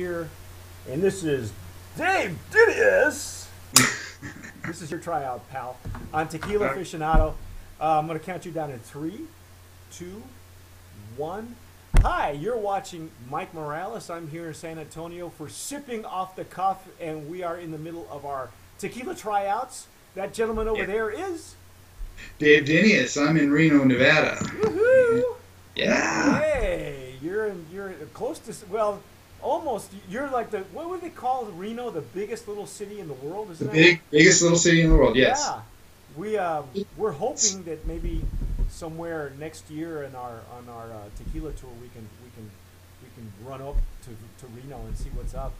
Here, and this is Dave Dinius. This is your tryout, pal, on Tequila Aficionado. I'm going to count you down in 3, 2, 1. Hi, you're watching Mike Morales. I'm here in San Antonio for Sipping Off the Cuff, and we are in the middle of our tequila tryouts. That gentleman over there is Dave Dinius. I'm in Reno, Nevada. Woohoo! Yeah. Hey, you're close to, well, almost. You're like the, what would they call Reno? The biggest little city in the world, isn't it? Biggest little city in the world. Yes. Yeah. We're hoping that maybe somewhere next year on our tequila tour we can run up to Reno and see what's up.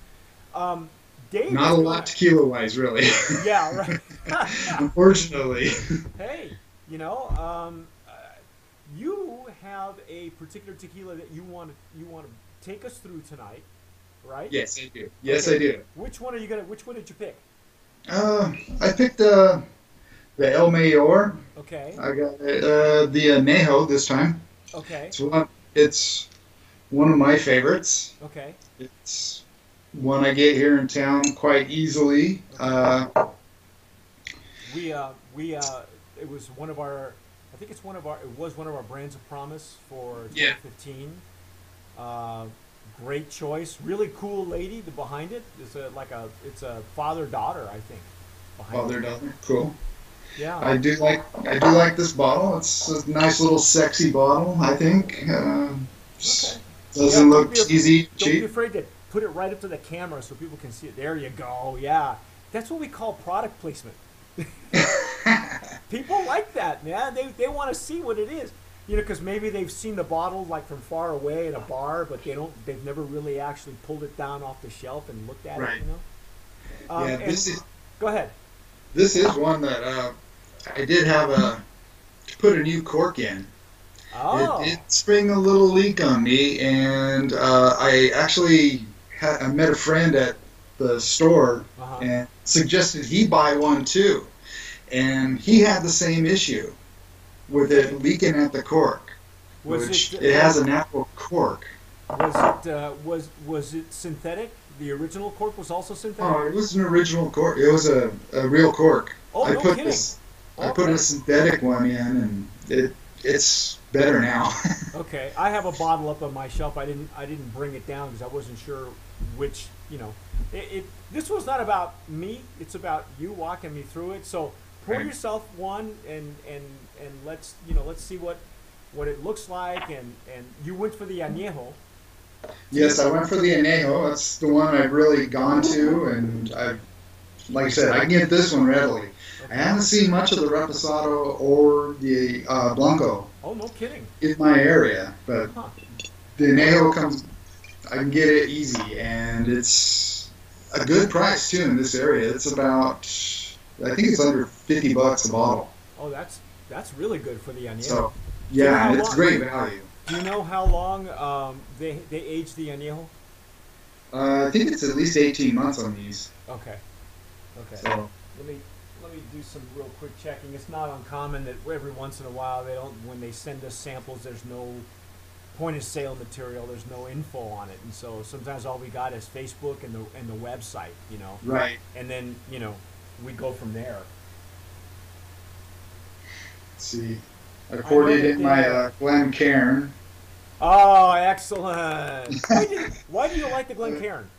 Dave, not a lot tequila wise, really. Yeah, right. Unfortunately. Hey, you have a particular tequila that you want to take us through tonight, right? Yes, I do. Yes, okay. I do. Which one did you pick? I picked the El Mayor. Okay. I got the Añejo this time. Okay. It's one of my favorites. Okay. It's one I get here in town quite easily. Okay. It was one of our. I think it was one of our brands of promise for 2015. Yeah. Great choice. Really cool lady behind it. It's a father-daughter, I think. Father-daughter. Cool. Yeah. I do like this bottle. It's a nice little sexy bottle, I think. Okay. Doesn't look cheesy, cheap. Don't be afraid to put it right up to the camera so people can see it. There you go. Yeah. That's what we call product placement. People like that, man. They want to see what it is, because maybe they've seen the bottle like from far away at a bar, but they've never really actually pulled it down off the shelf and looked at it. Go ahead. This is one that I did have to put a new cork in. Oh. It did spring a little leak on me, and I actually I met a friend at the store and suggested he buy one too. And he had the same issue with it leaking at the cork, it has a natural cork. Was it synthetic? The original cork was also synthetic? Oh, it was an original cork. It was a real cork. Oh, no kidding. I put a synthetic one in, and it's better now. Okay, I have a bottle up on my shelf. I didn't bring it down because I wasn't sure which. This was not about me. It's about you walking me through it. So pour yourself one, and let's see what it looks like. And you went for the Añejo. Yes, I went for the Añejo. That's the one I've really gone to, and like I said, I can get this one readily. Okay. I haven't seen much of the Reposado or the Blanco. Oh, no kidding. In my area, but the Añejo comes. I can get it easy, and it's a good price too in this area. It's about, I think it's under $50 a bottle. Oh, that's really good for the Añejo. So, yeah, it's great value. Do you know how long they age the Añejo? I think it's at least 18 months on these. Okay. So, let me do some real quick checking. It's not uncommon that every once in a while when they send us samples, there's no point of sale material, there's no info on it, and so sometimes all we got is Facebook and the website, Right. And then we go from there. Let's see, I poured it in my Glencairn. Oh, excellent! Why do you like the Glencairn?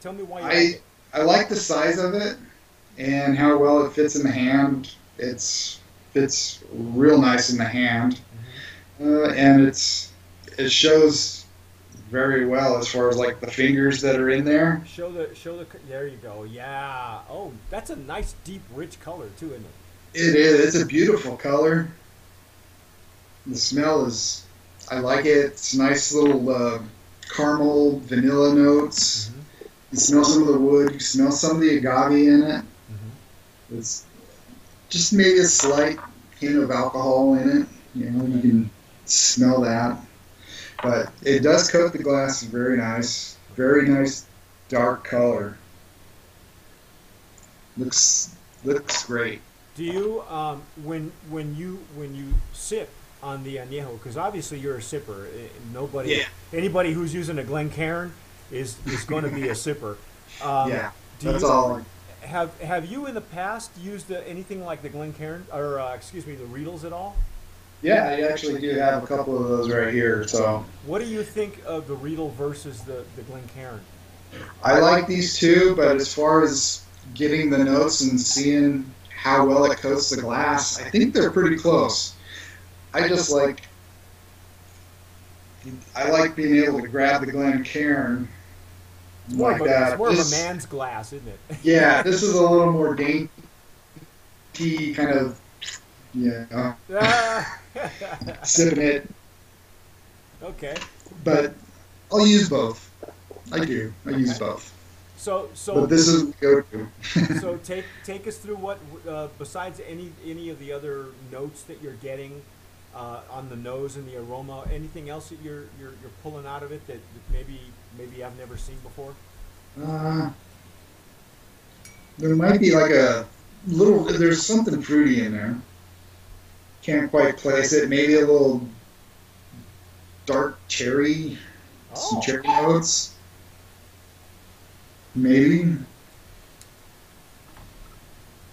Tell me why you like it. I like the size of it and how well it fits in the hand. It fits real nice in the hand, and it shows very well as far as like the fingers that are in there. Show the. There you go. Yeah. Oh, that's a nice, deep, rich color too, isn't it? It is. It's a beautiful color. The smell is. I like it. It's nice little caramel, vanilla notes. You smell some of the wood. You smell some of the agave in it. It's just maybe a slight hint of alcohol in it. You can smell that. But it does coat the glass very nice dark color. Looks great. Do you when you sip on the Añejo, because obviously you're a sipper. Anybody who's using a Glencairn, is going to be a sipper. Yeah, Do that's you all. have you in the past used anything like the Glencairn or excuse me, the Riedels at all? Yeah, I actually do have a couple of those right here. So What do you think of the Riedel versus the Glencairn? I like these two, but as far as getting the notes and seeing how well it coats the glass, I think they're pretty close. I just I like being able to grab the Glencairn like that. It's more of a man's glass, isn't it? Yeah, this is a little more dainty, kind of, sipping it. Okay. But I'll use both. I do. I use both. So But this is go-to. so take us through what besides any of the other notes that you're getting on the nose and the aroma, anything else that you're pulling out of it that maybe I've never seen before? There might be like a little. There's something fruity in there. Can't quite place it. Maybe a little dark cherry, some cherry notes. Maybe.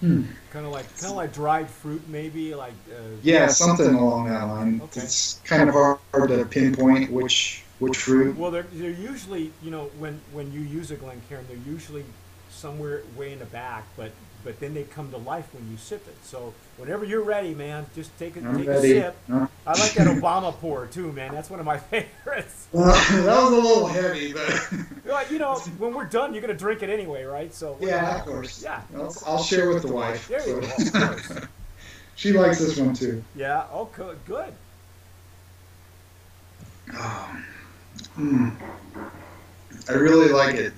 Kind of like dried fruit, maybe like. Yeah, something along that line. Okay. It's kind of hard to pinpoint which fruit. Well, they're usually, when you use a Glencairn, they're usually somewhere way in the back, but then they come to life when you sip it. So whenever you're ready, man, just take a sip. Huh? I like that Obama pour too, man. That's one of my favorites. That was a little heavy, but Well, when we're done, you're gonna drink it anyway, right? So yeah, of course. Yeah. I'll share with the wife. There you go. So. Of course. She likes this one too. Yeah. Oh, good. I really like it.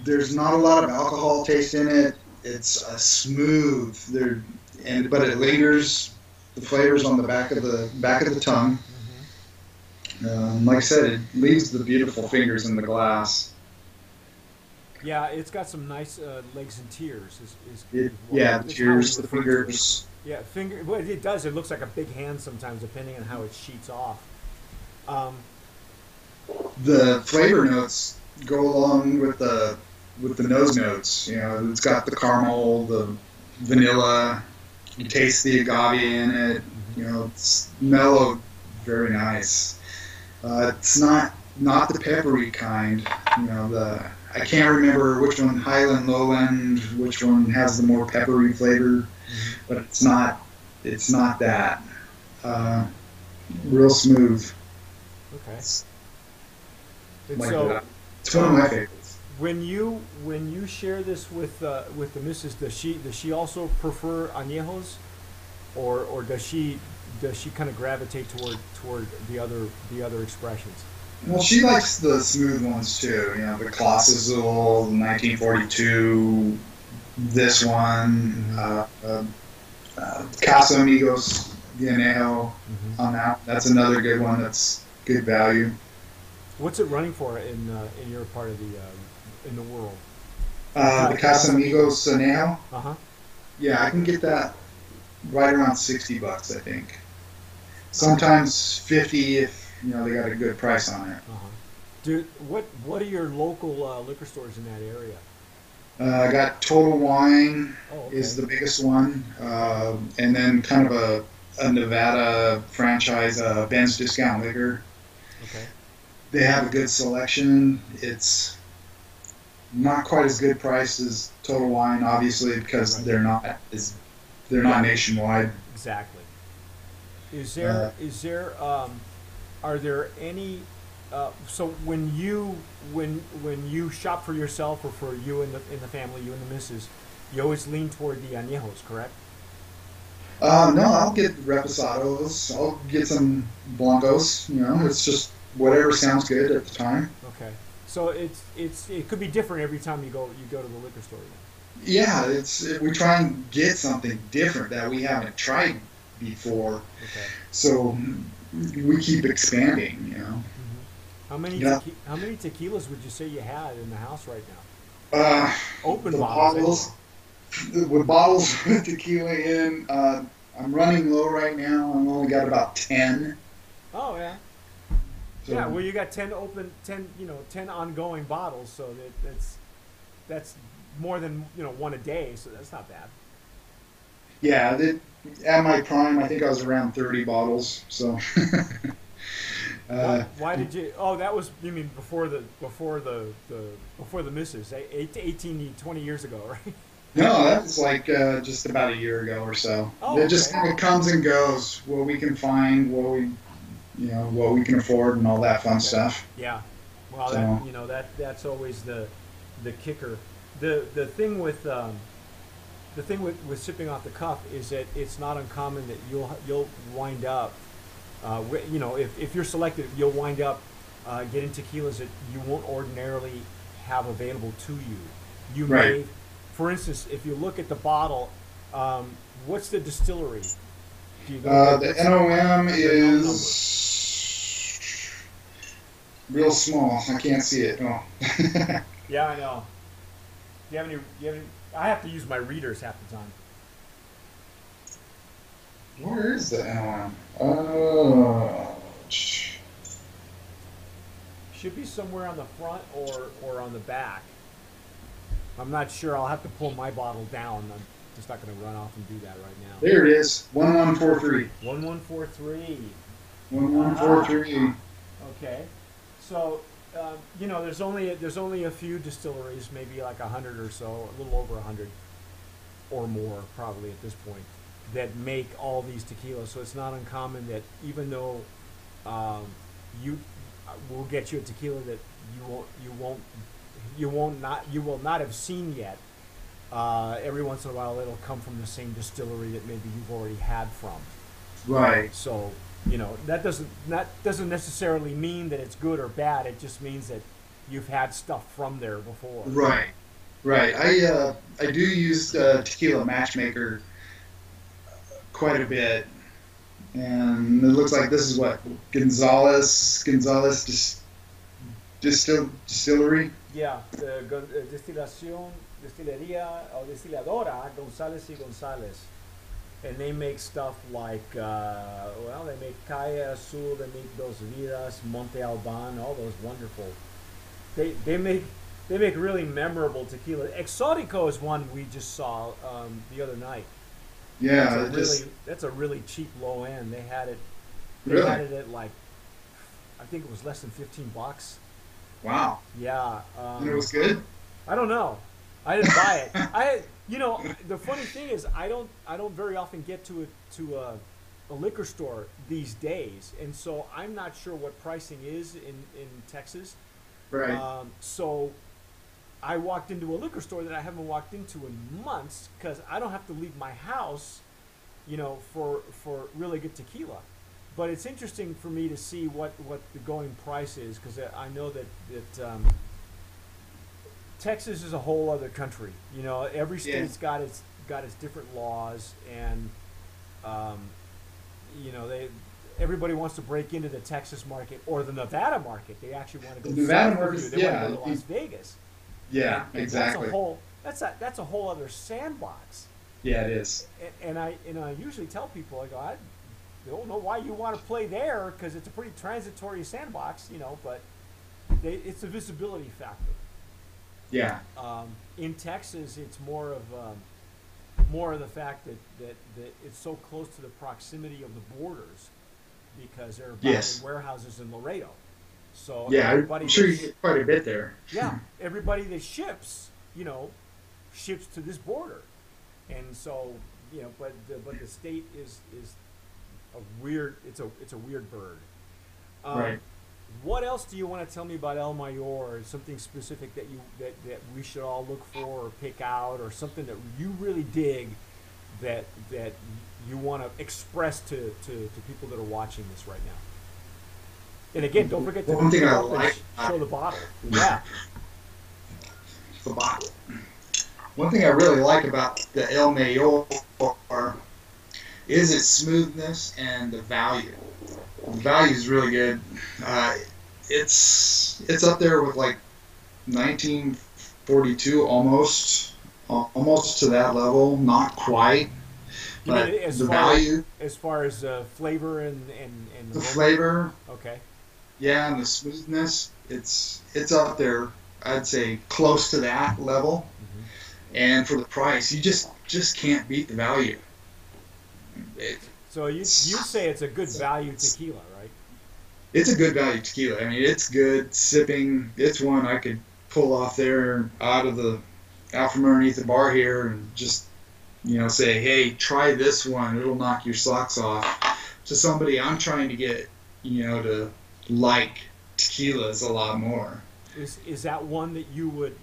There's not a lot of alcohol taste in it. It's a smooth but it lingers. The flavors on the back of the tongue. Like I said, it leaves the beautiful fingers in the glass. Yeah, it's got some nice legs and tears. The It's tears, how the we refer to it. fingers. Yeah, Well, it does. It looks like a big hand sometimes, depending on how it sheets off. The flavor notes go along with the nose notes. It's got the caramel, the vanilla. You taste the agave in it. It's mellowed, very nice. It's not the peppery kind. I can't remember which one, Highland, Lowland, which one has the more peppery flavor, but it's not that. Real smooth. Okay. It's And it's one of my favorites. when you share this with the missus, does she also prefer añejos, or does she kind of gravitate toward the other expressions? Well, she likes the smooth ones too. The Classical, 1942, this one, Casamigos, the Añejo on that. That's another good one. That's good value. What's it running for in your part of in the world? The Casamigos Añejo. Yeah, I can get that right around $60, I think. Sometimes 50 if they got a good price on it. Dude, what are your local liquor stores in that area? I got Total Wine okay. is the biggest one, and then kind of a Nevada franchise, Ben's Discount Liquor. Okay. They have a good selection. It's not quite as good price as Total Wine, obviously, because they're not nationwide. Exactly. Are there any? So when you shop for yourself or for you and the family, you and the missus, you always lean toward the añejos, correct? No, I'll get reposados. I'll get some blancos. It's just whatever sounds good at the time. Okay. So it could be different every time you go to the liquor store. Yeah, we try and get something different that we haven't tried before. Okay. So we keep expanding. How many tequilas would you say you had in the house right now? Open bottles. With bottles with tequila in, I'm running low right now. I've only got about 10. Oh yeah. So, Yeah, well, you got 10 ongoing bottles, so that's more than one a day, so that's not bad. yeah, at my prime, I think I was around 30 bottles. So, Why did you? Oh, that was you mean before the misses, 18, 20 years ago, right? no, that was like just about a year ago or so. Oh, It just okay. kind of comes and goes. What we can find, what we can afford, and all that fun Okay. stuff. Yeah. Well, So, that's always the kicker. The thing with sipping off the cuff is that it's not uncommon that you'll wind up, if you're selected, you'll wind up getting tequilas that you won't ordinarily have available to you. You right. may, for instance, if you look at the bottle, what's the distillery? Do you know The what's NOM the NOM number? is real small. I can't see it. Oh. Yeah, I know. Do you have any? I have to use my readers half the time. Where is the NOM? Oh, Should be somewhere on the front or on the back. I'm not sure. I'll have to pull my bottle down. I'm just not going to run off and do that right now. there it is. 1143. 1143. 1143. Okay. So, there's only a few distilleries, maybe like 100 or so, a little over 100 or more probably at this point, that make all these tequilas. So it's not uncommon that even though you will get you a tequila that you will not have seen yet. Every once in a while, it'll come from the same distillery that maybe you've already had from. Right. So that doesn't necessarily mean that it's good or bad. It just means that you've had stuff from there before. Right. Right. I do use Tequila Matchmaker quite a bit, and it looks like this is what Gonzalez Distillery. Yeah, the destilería o destiladora González y González, and they make stuff like they make Calle Azul, they make Dos Vidas, Monte Alban, all those wonderful. They make really memorable tequila. Exotico is one we just saw the other night. Yeah, That's a really cheap low end. They had it. They really. had it at like, I think it was less than $15. Wow. Yeah. And it was good. I don't know. I didn't buy it. The funny thing is, I don't very often get to a liquor store these days, and so I'm not sure what pricing is in Texas. Right. So I walked into a liquor store that I haven't walked into in months because I don't have to leave my house, for really good tequila. But it's interesting for me to see what the going price is because I know that Texas is a whole other country. Every state's got its different laws, and everybody wants to break into the Texas market or the Nevada market. They actually want to go. The Nevada south market, of you. They want to go to Las Vegas. Yeah, And exactly. That's a whole other sandbox. Yeah, it is. And I usually tell people, I don't know why you want to play there because it's a pretty transitory sandbox, but it's a visibility factor. Yeah. In Texas, it's more of the fact that it's so close to the proximity of the borders because there are bottling warehouses in Laredo. So I'm sure you get quite a bit there. Yeah, everybody that ships, ships to this border, and so but the state is a weird. It's a weird bird. Right. What else do you want to tell me about El Mayor? Something specific that we should all look for or pick out, or something that you really dig that you want to express to people that are watching this right now. And again, don't forget to show the bottle. Yeah. The bottle. One thing I really like about the El Mayor is its smoothness and the value. The value is really good. It's up there with like 1942 almost to that level. Not quite. But the value. As far as flavor and the flavor. Okay. Yeah, and the smoothness, it's up there. I'd say close to that level. Hmm. And for the price, you just can't beat the value. So you'd say it's a good value tequila, right? It's a good value tequila. I mean, it's good sipping. It's one I could pull off there out from underneath the bar here and just say, hey, try this one. It'll knock your socks off. To somebody I'm trying to get, to like tequilas a lot more. Is that one that you would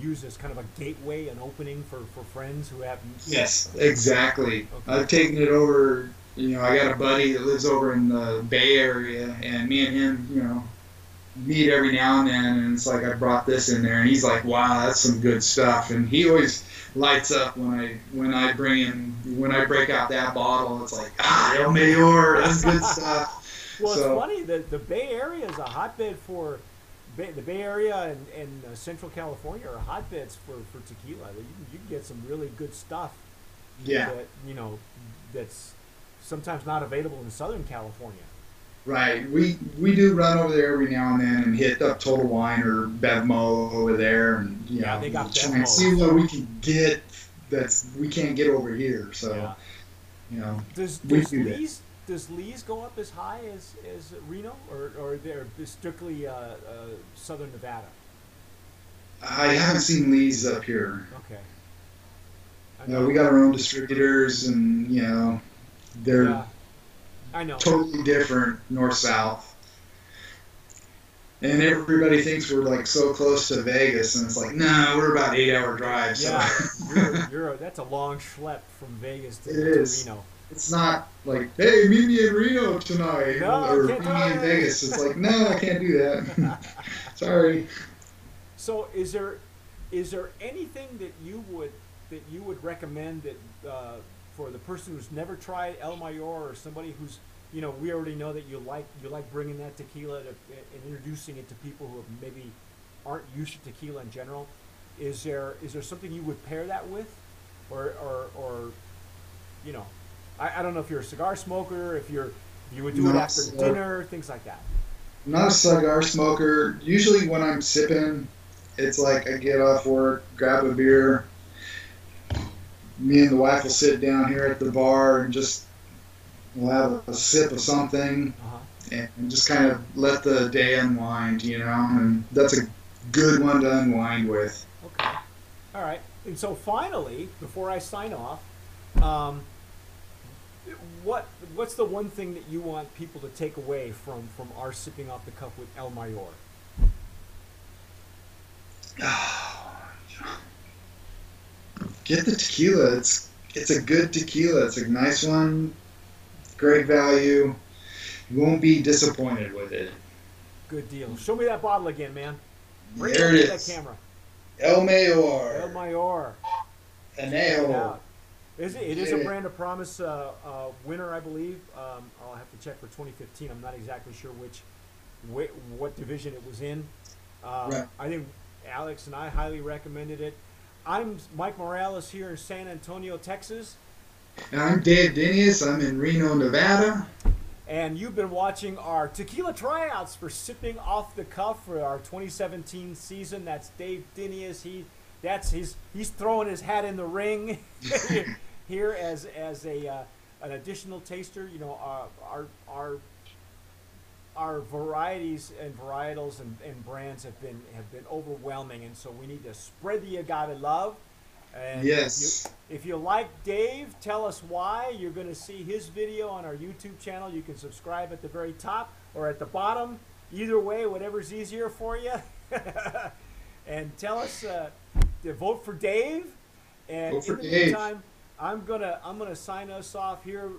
use as kind of a gateway, an opening for friends who have? Yes, exactly. Okay. I've taken it over. I got a buddy that lives over in the Bay Area, and me and him, meet every now and then, and it's like I brought this in there, and he's like, "Wow, that's some good stuff." And he always lights up when I break out that bottle. It's like, El Mayor, that's good stuff. Well, So, it's funny that the Bay Area is a hotbed for the Bay Area and Central California are hotbeds for tequila. You can get some really good stuff. yeah, That that's sometimes not available in Southern California. right. We do run over there every now and then and hit up Total Wine or Bevmo over there, and Yeah, they got try and Bevmo. see what we can get we can't get over here. So, Yeah. Does we do that. Does Lee's go up as high as Reno, or they're strictly Southern Nevada? I haven't seen Lee's up here. Okay. We got our own distributors, and they're Yeah, I know. totally different north south. And everybody thinks we're like so close to Vegas, and it's like, no, we're about 8-hour drive. So Yeah, that's a long schlep from Vegas to Reno. It's not like, hey, meet me in Reno tonight, No, or can't meet do me in it. Vegas. It's like, no, I can't do that. Sorry. So, is there anything that you would recommend that for the person who's never tried El Mayor, or somebody who's we already know that you like bringing that tequila and introducing it to people who maybe aren't used to tequila in general. Is there something you would pair that with, or I don't know if you're a cigar smoker, if you would do it after dinner, things like that. I'm not a cigar smoker. Usually when I'm sipping, it's like I get off work, grab a beer. Me and the wife will sit down here at the bar and we'll have a sip of something and just kind of let the day unwind, and that's a good one to unwind with. Okay. All right. And so finally, before I sign off, what's the one thing that you want people to take away from our sipping off the cup with El Mayor? Get the tequila. It's a good tequila. It's a nice one. Great value. You won't be disappointed with it. Good deal. Show me that bottle again, man. Bring There it it to is. that camera. El Mayor. El Mayor. Anejo. It is a Brand of Promise winner, I believe. I'll have to check for 2015. I'm not exactly sure what division it was in. Right. I think Alex and I highly recommended it. I'm Mike Morales here in San Antonio, Texas. And I'm Dave Dinius. I'm in Reno, Nevada. And you've been watching our tequila tryouts for Sipping Off the Cuff for our 2017 season. That's Dave Dinius. He's throwing his hat in the ring here as an additional taster. Our varieties and varietals and brands have been overwhelming, and so we need to spread the agave love. And yes. If you like Dave, tell us why. You're going to see his video on our YouTube channel. You can subscribe at the very top or at the bottom. Either way, whatever's easier for you. And tell us to vote for Dave. And Vote for in the Dave. meantime, I'm gonna sign us off here.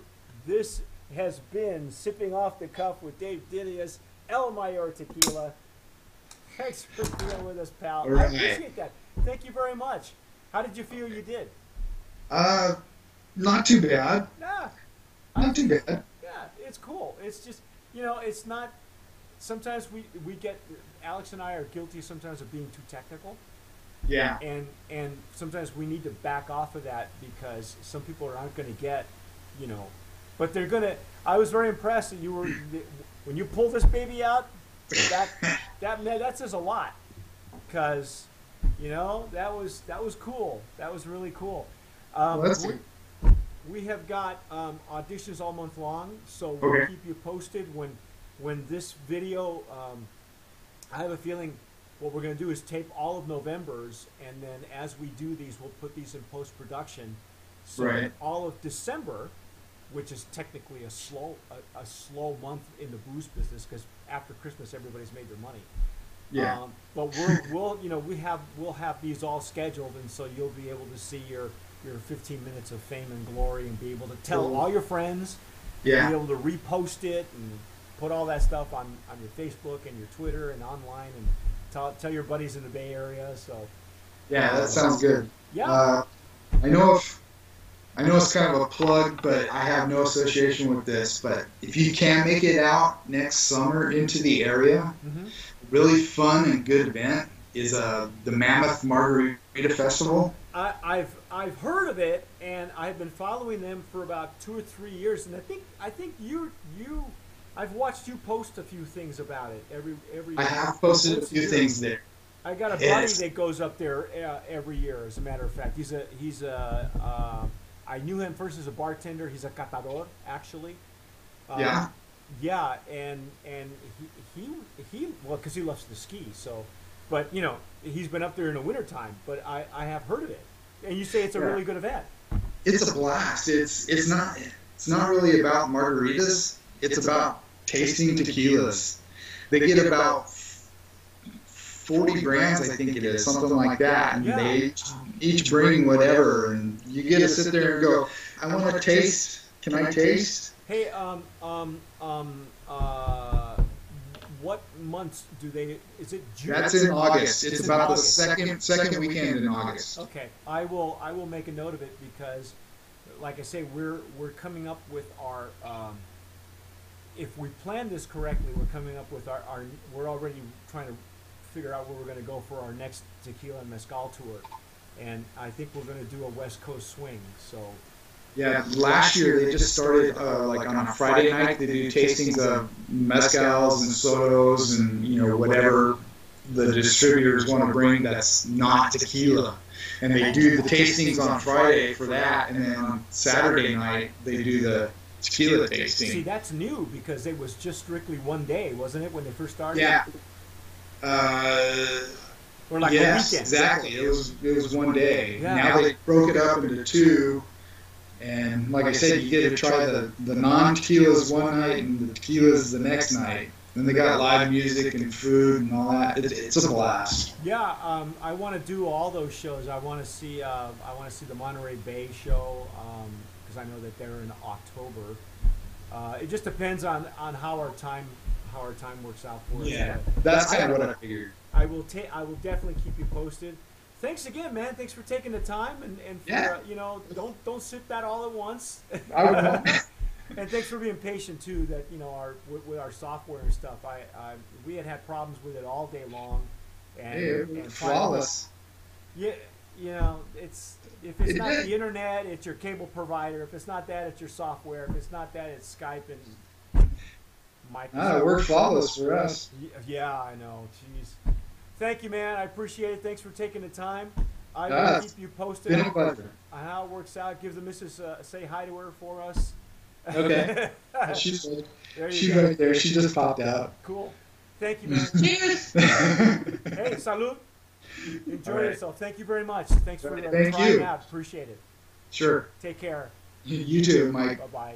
This has been Sipping Off the Cuff with Dave Dinius, El Mayor Tequila. Thanks for being with us, pal. All right. I appreciate that. Thank you very much. How did you feel you did? Not too bad. Nah, Not too bad. yeah, it's cool. It's just, it's not, sometimes we get, Alex and I are guilty sometimes of being too technical. Yeah. And sometimes we need to back off of that because some people aren't going to get, But they're gonna. I was very impressed that you were when you pulled this baby out. That says a lot, because that was cool. That was really cool. We have got auditions all month long, so we'll keep you posted when this video. I have a feeling what we're going to do is tape all of November's, and then as we do these, we'll put these in post-production. So all of December, which is technically a slow month in the booze business, because after Christmas everybody's made their money. Yeah. But we'll have these all scheduled, and so you'll be able to see your 15 minutes of fame and glory, and be able to tell all your friends. Yeah. Be able to repost it and put all that stuff on your Facebook and your Twitter and online, and tell your buddies in the Bay Area. So. Yeah, that sounds good. Yeah. I know it's kind of a plug, but I have no association with this. But if you can make it out next summer into the area, really fun and good event is the Mammoth Margarita Festival. I've heard of it, and I've been following them for about 2 or 3 years, and I think I've watched you post a few things about it every. I have posted a few things there. I got a buddy that goes up there every year. As a matter of fact, I knew him first as a bartender. He's a catador, actually. Yeah, and he because he loves to ski. So, but he's been up there in the wintertime. But I have heard of it, and you say it's a really good event. It's a blast. It's not really about margaritas. It's about tasting tequilas. They get about 40 brands, I think it is, something like that, and they each bring whatever, and you get to sit there and go, I want to taste. Can I taste? Hey, what months do they? Is it June? That's in August. It's about the second weekend in August. Okay, I will make a note of it, because, like I say, we're coming up with our. If we plan this correctly, we're coming up with our. We're already trying to figure out where we're going to go for our next tequila and mezcal tour, and I think we're going to do a West Coast swing. So. Yeah, last year they just started like on a Friday night. They do tastings of mezcals and sodos and whatever the distributors want to bring that's not tequila, and they do the tastings on Friday for that, and then on Saturday night they do the tequila tasting. See, that's new, because it was just strictly one day, wasn't it, when they first started? Yeah. Or like yes, a weekend. Exactly. It was one day. Yeah. Now they broke it up into two. And like I said, you get to try the non-tequilas one night and the tequilas the next night. Then they got live music and food and all that. It's a blast. Yeah, I want to do all those shows. I want to see the Monterey Bay show, because I know that they're in October. It just depends on how our time works out for us. Yeah, that's kind of what I figured. I will definitely keep you posted. Thanks again, man. Thanks for taking the time, and for, don't sip that all at once. I will. And thanks for being patient too. That with our software and stuff, we had problems with it all day long, and flawless. Yeah, it's if it's not the internet, it's your cable provider. If it's not that, it's your software. If it's not that, it's Skype and Microsoft. It worked flawless for us. Yeah, I know. Jeez. Thank you, man. I appreciate it. Thanks for taking the time. I will keep you posted on how it works out. Give the missus say hi to her for us. Okay. She's right there. She just popped out. Cool. Thank you, man. Cheers. Hey, salud. Enjoy yourself. Thank you very much. Thanks for trying out. Appreciate it. Sure. Take care. You too, Mike. Bye-bye.